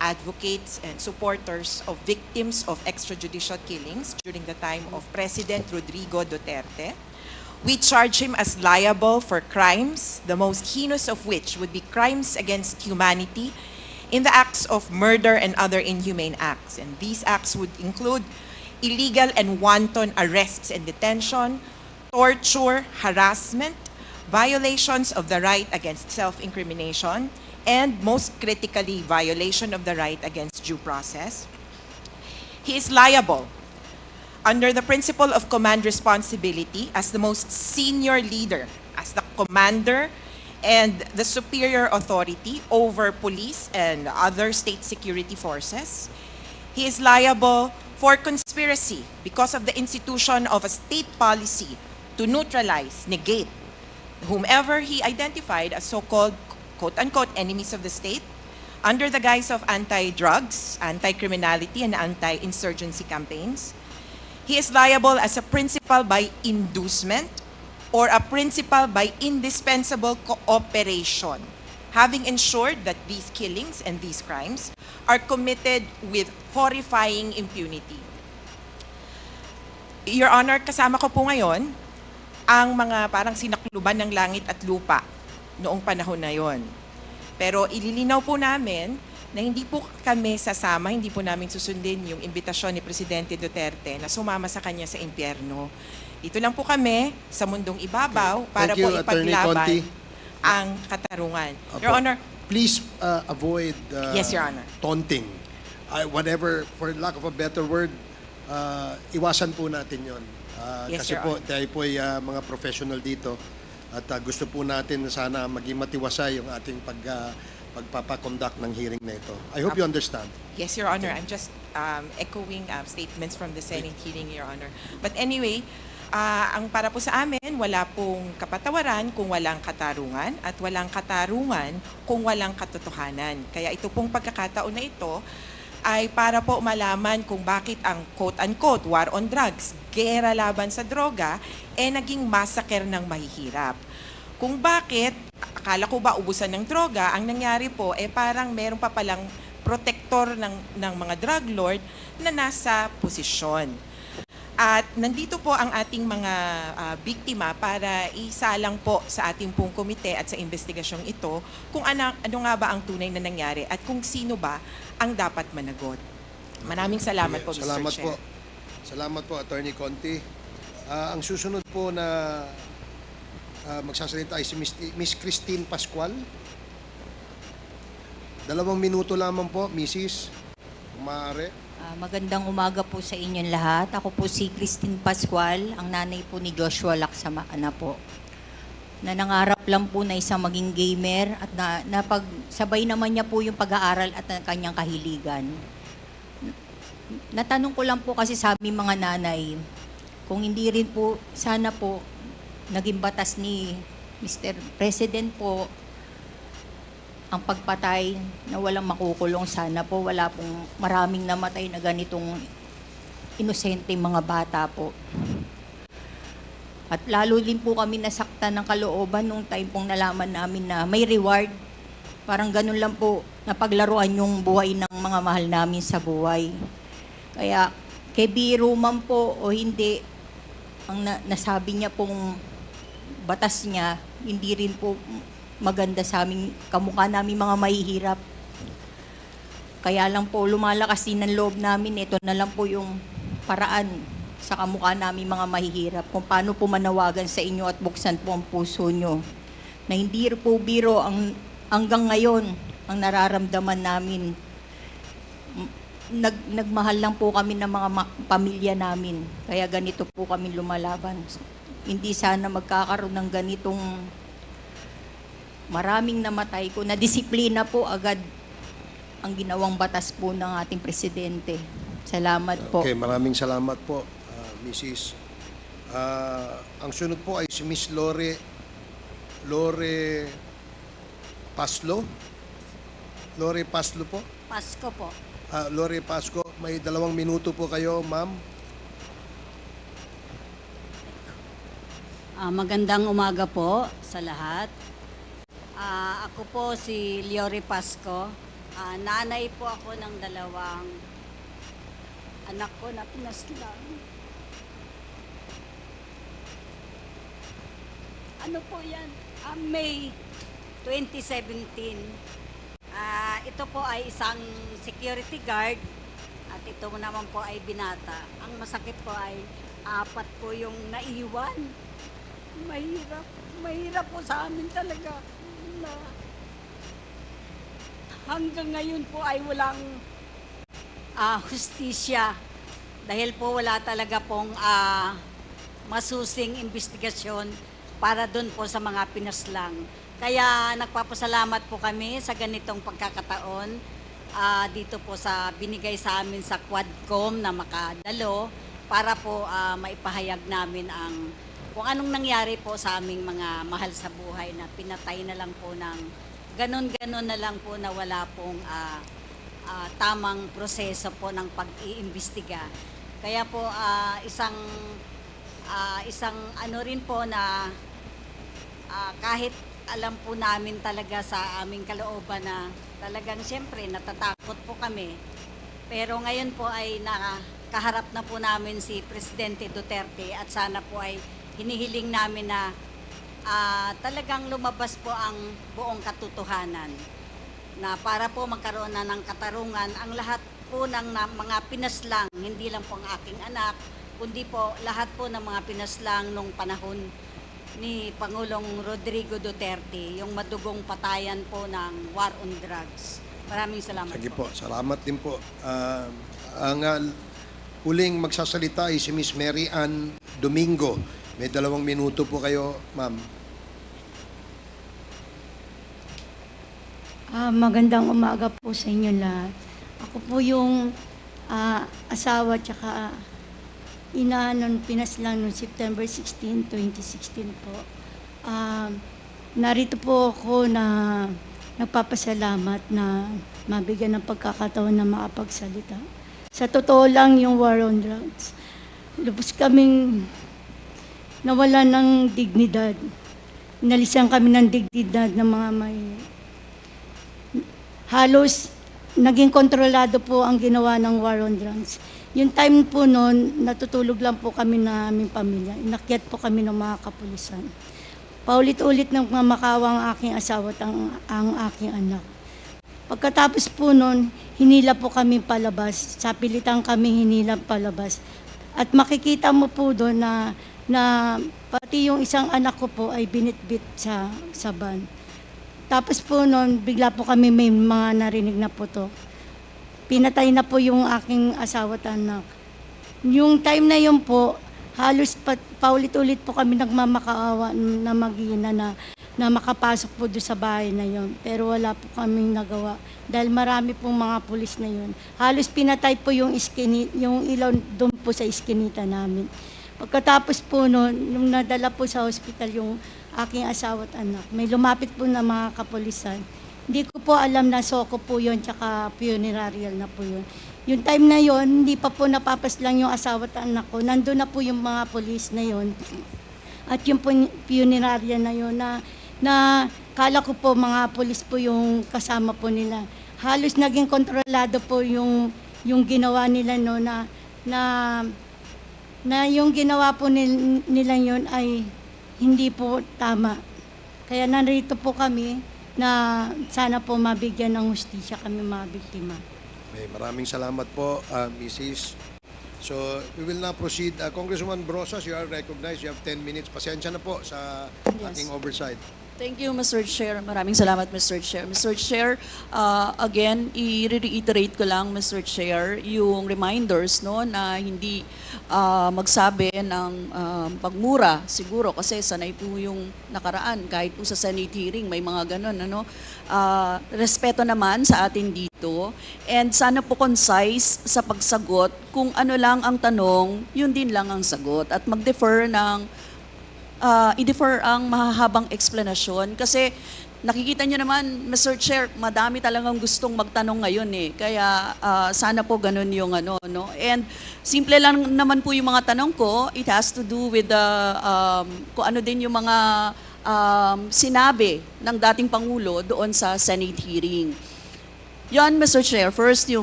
advocates and supporters of victims of extrajudicial killings during the time of President Rodrigo Duterte. We charge him as liable for crimes, the most heinous of which would be crimes against humanity in the acts of murder and other inhumane acts. And these acts would include illegal and wanton arrests and detention, torture, harassment, violations of the right against self-incrimination, and most critically, violation of the right against due process. He is liable under the principle of command responsibility as the most senior leader, as the commander and the superior authority over police and other state security forces. He is liable for conspiracy because of the institution of a state policy to neutralize, negate, whomever he identified as so-called quote-unquote enemies of the state under the guise of anti-drugs, anti-criminality, and anti-insurgency campaigns. He is liable as a principal by inducement or a principal by indispensable cooperation, having ensured that these killings and these crimes are committed with horrifying impunity. Your Honor, kasama ko po ngayon ang mga parang sinakluban ng langit at lupa noong panahon na yon. Pero ililinaw po namin na hindi po kami sasama, hindi po namin susundin yung imbitasyon ni Presidente Duterte na sumama sa kanya sa impyerno. Dito lang po kami sa mundong ibabaw para po ipaglaban ang katarungan. Your Honor, please avoid yes, Your Honor. Taunting. Whatever, for lack of a better word, iwasan po natin yon. Yes, Kasi Your po, Honor. tayo po ay mga professional dito at gusto po natin na sana maging matiwasay yung ating pagpapakonduct ng hearing na ito. I hope you understand. Yes, Your Honor. I'm just echoing statements from the Senate hearing, Your Honor. But anyway, ang para po sa amin, wala pong kapatawaran kung walang katarungan at walang katarungan kung walang katotohanan. Kaya ito pong pagkakataon na ito ay para po malaman kung bakit ang quote-unquote war on drugs, gera laban sa droga, naging massacre ng mahihirap. Kung bakit, akala ko ba ubusan ng droga, ang nangyari po parang meron pa palang protector ng mga drug lord na nasa posisyon. At nandito po ang ating mga biktima para isalang po sa ating pong komite at sa investigasyong ito kung ano nga ba ang tunay na nangyari at kung sino ba ang dapat managot. Maraming salamat po, Mr. Salamat Chair. po. Salamat po, Attorney Conti. Ang susunod po na magsasalita ay si Miss Christine Pascual. 2 minuto lamang po, Mrs. Kung maaari. Magandang umaga po sa inyong lahat. Ako po si Christine Pascual, ang nanay po ni Joshua Lacsamana po. Na nangarap lang po na isang maging gamer at napagsabay naman niya po yung pag-aaral at ang kanyang kahiligan. Natanong ko lang po kasi sa aming mga nanay, kung hindi rin po, sana po, naging batas ni Mr. President po, ang pagpatay na walang makukulong, sana po wala pong maraming namatay na ganitong inosente mga bata po. At lalo din po kami nasaktan ng kalooban nung time pong nalaman namin na may reward. Parang ganun lang po, napaglaruan yung buhay ng mga mahal namin sa buhay. Kaya, kay biro man po o hindi, ang nasabi niya pong batas niya, hindi rin po maganda sa aming kamukha namin mga mahihirap. Kaya lang po lumalakas din ang loob namin. Ito na lang po yung paraan sa kamukha namin mga mahihirap kung paano po manawagan sa inyo at buksan po ang puso nyo. Na hindi po biro ang hanggang ngayon ang nararamdaman namin. Nagmahal lang po kami ng mga pamilya namin. Kaya ganito po kami lumalaban. Hindi sana magkakaroon ng ganitong maraming namatay ko. Na-disiplina po agad ang ginawang batas po ng ating presidente. Salamat po. Okay, maraming salamat po, Mrs. Ang sunod po ay si Miss Lore Paslo. Lore Paslo po. Pasko po. Lore Pasco, may 2 minuto po kayo, ma'am. Magandang umaga po sa lahat. Ako po si Lore Pasco. Nanay po ako ng dalawang anak ko na pinaslang. Ano po yan? May 2017. Ito po ay isang security guard at ito naman po ay binata. Ang masakit po ay 4 po yung naiwan. Mahirap po sa amin talaga na hanggang ngayon po ay walang hustisya dahil po wala talaga pong masusing investigasyon para doon po sa mga pinaslang. Kaya nagpapasalamat po kami sa ganitong pagkakataon dito po sa binigay sa amin sa Quadcom na makadalo para po maipahayag namin ang kung anong nangyari po sa aming mga mahal sa buhay na pinatay na lang po ng ganon-ganon na lang po na wala pong tamang proseso po ng pag-iimbestiga. Kaya po isang ano rin po na kahit alam po namin talaga sa aming kalooban na talagang siyempre natatakot po kami. Pero ngayon po ay nakaharap na po namin si Presidente Duterte at sana po ay hinihiling namin na talagang lumabas po ang buong katotohanan na para po magkaroon na ng katarungan ang lahat po ng mga pinaslang, hindi lang po ang aking anak, kundi po lahat po ng mga pinaslang nung panahon ni Pangulong Rodrigo Duterte, yung madugong patayan po ng war on drugs. Maraming salamat Sige po. po, salamat din po. Ang huling magsasalita ay si Miss Mary Ann Domingo. May 2 minuto po kayo, ma'am. Magandang umaga po sa inyo lahat. Ako po yung asawa tsaka ina nun pinaslang noong September 16, 2016 po. Narito po ako na nagpapasalamat na mabigyan ng pagkakataon na makapagsalita. Sa totoo lang yung war on drugs. Lubos kaming nawala ng dignidad. Inalisan kami ng dignidad ng mga may halos naging kontrolado po ang ginawa ng war on drugs. Yung time po noon, natutulog lang po kami na aming pamilya. Inakyat po kami ng mga kapulisan. Paulit-ulit nang mamakawa ang aking asawa at ang aking anak. Pagkatapos po noon, hinila po kami palabas. Sa pilitan kami hinila palabas. At makikita mo po doon na pati yung isang anak ko po ay binitbit sa van. Tapos po noon, bigla po kami may mga narinig na putok. Pinatay na po yung aking asawa at anak. Yung time na yun po, halos paulit-ulit po kami nagmamakaawa na mag-ina na makapasok po doon sa bahay na yun. Pero wala po kaming nagawa dahil marami pong mga pulis na yun. Halos pinatay po yung ilaw doon po sa iskinita namin. Pagkatapos po noon, nung nadala po sa hospital yung aking asawa at anak, may lumapit po na mga kapulisan. Hindi ko po alam na soko po yun, tsaka funerarial na po yun. Yung time na yun, hindi pa po napapaslang yung asawa at anak ko. Nandun na po yung mga polis na yun. At yung funerarial na yun, na kala ko po mga polis po yung kasama po nila. Halos naging kontrolado po yung ginawa nila no, na yung ginawa po nila yun ay hindi po tama. Kaya narito po kami na sana po mabigyan ng hustisya kami mga biktima. Okay, maraming salamat po, Mrs. So, we will now proceed. Congresswoman Brosas, you are recognized. You have 10 minutes. Pasensya na po sa aking oversight. Thank you, Mr. Chair. Maraming salamat, Mr. Chair. Mr. Chair, again, i-reiterate ko lang, Mr. Chair, yung reminders no, na hindi magsabi ng pagmura, siguro, kasi sanay po yung nakaraan. Kahit po sa Senate hearing, may mga ganun. Ano? Respeto naman sa atin dito. And sana po concise sa pagsagot. Kung ano lang ang tanong, yun din lang ang sagot. At mag-defer ng i-defer ang mahahabang explanation kasi nakikita nyo naman, Mr. Chair, madami talagang gustong magtanong ngayon eh. Kaya sana po ganun yung ano, no? And simple lang naman po yung mga tanong ko. It has to do with kung ano din yung mga sinabi ng dating Pangulo doon sa Senate hearing. Yan, Mr. Chair. First, yung